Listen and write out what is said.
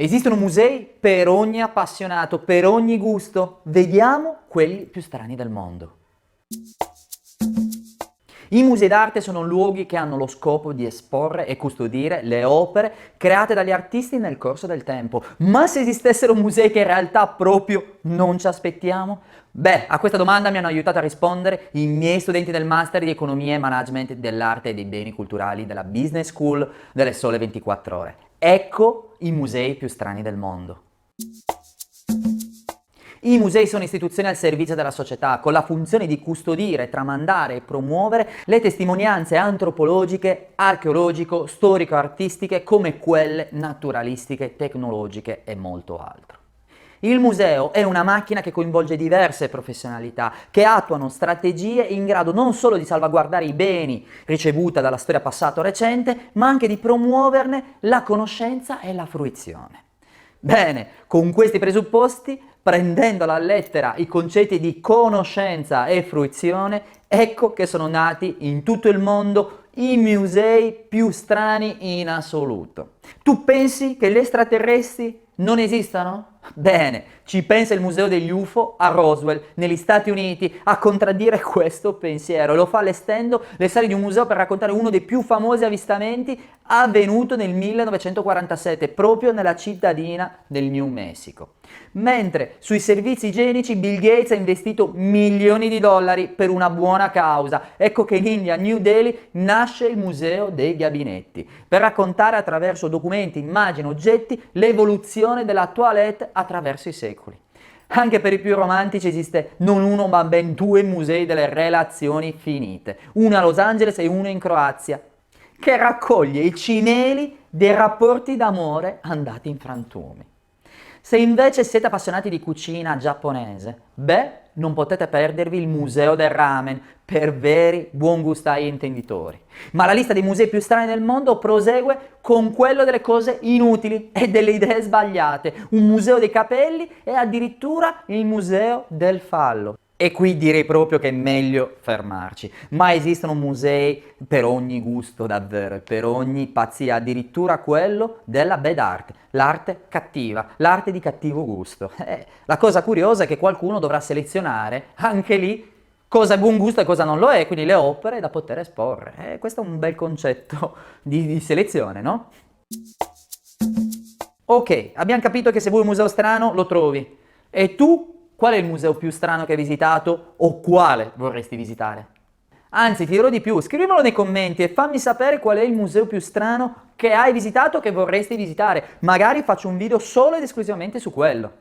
Esistono musei per ogni appassionato, per ogni gusto. Vediamo quelli più strani del mondo. I musei d'arte sono luoghi che hanno lo scopo di esporre e custodire le opere create dagli artisti nel corso del tempo. Ma se esistessero musei che in realtà proprio non ci aspettiamo? Beh, a questa domanda mi hanno aiutato a rispondere i miei studenti del Master di Economia e Management dell'Arte e dei Beni Culturali della Business School delle Sole 24 Ore. Ecco i musei più strani del mondo. I musei sono istituzioni al servizio della società, con la funzione di custodire, tramandare e promuovere le testimonianze antropologiche, archeologico, storico-artistiche come quelle naturalistiche, tecnologiche e molto altro. Il museo è una macchina che coinvolge diverse professionalità che attuano strategie in grado non solo di salvaguardare i beni ricevuti dalla storia passata o recente, ma anche di promuoverne la conoscenza e la fruizione. Bene, con questi presupposti, prendendo alla lettera i concetti di conoscenza e fruizione, ecco che sono nati in tutto il mondo i musei più strani in assoluto. Tu pensi che gli extraterrestri non esistano? Bene, ci pensa il Museo degli UFO a Roswell, negli Stati Uniti, a contraddire questo pensiero. Lo fa allestendo le sale di un museo per raccontare uno dei più famosi avvistamenti avvenuto nel 1947, proprio nella cittadina del New Mexico. Mentre sui servizi igienici Bill Gates ha investito milioni di dollari per una buona causa. Ecco che in India, a New Delhi, nasce il Museo dei Gabinetti, per raccontare attraverso documenti, immagini, oggetti l'evoluzione della toilette attraverso i secoli. Anche per i più romantici esiste non uno ma ben due musei delle relazioni finite, uno a Los Angeles e uno in Croazia, che raccoglie i cimeli dei rapporti d'amore andati in frantumi. Se invece siete appassionati di cucina giapponese, beh, non potete perdervi il Museo del Ramen per veri buon gustai intenditori. Ma la lista dei musei più strani del mondo prosegue con quello delle cose inutili e delle idee sbagliate. Un museo dei capelli e addirittura il museo del fallo. E qui direi proprio che è meglio fermarci. Ma esistono musei per ogni gusto davvero, per ogni pazzia, addirittura quello della bad art, l'arte cattiva, l'arte di cattivo gusto. La cosa curiosa è che qualcuno dovrà selezionare anche lì cosa è buon gusto e cosa non lo è, quindi le opere da poter esporre. Questo è un bel concetto di selezione, no? Ok, abbiamo capito che se vuoi un museo strano lo trovi. E tu? Qual è il museo più strano che hai visitato o quale vorresti visitare? Anzi, ti dirò di più, scrivimelo nei commenti e fammi sapere qual è il museo più strano che hai visitato o che vorresti visitare. Magari faccio un video solo ed esclusivamente su quello.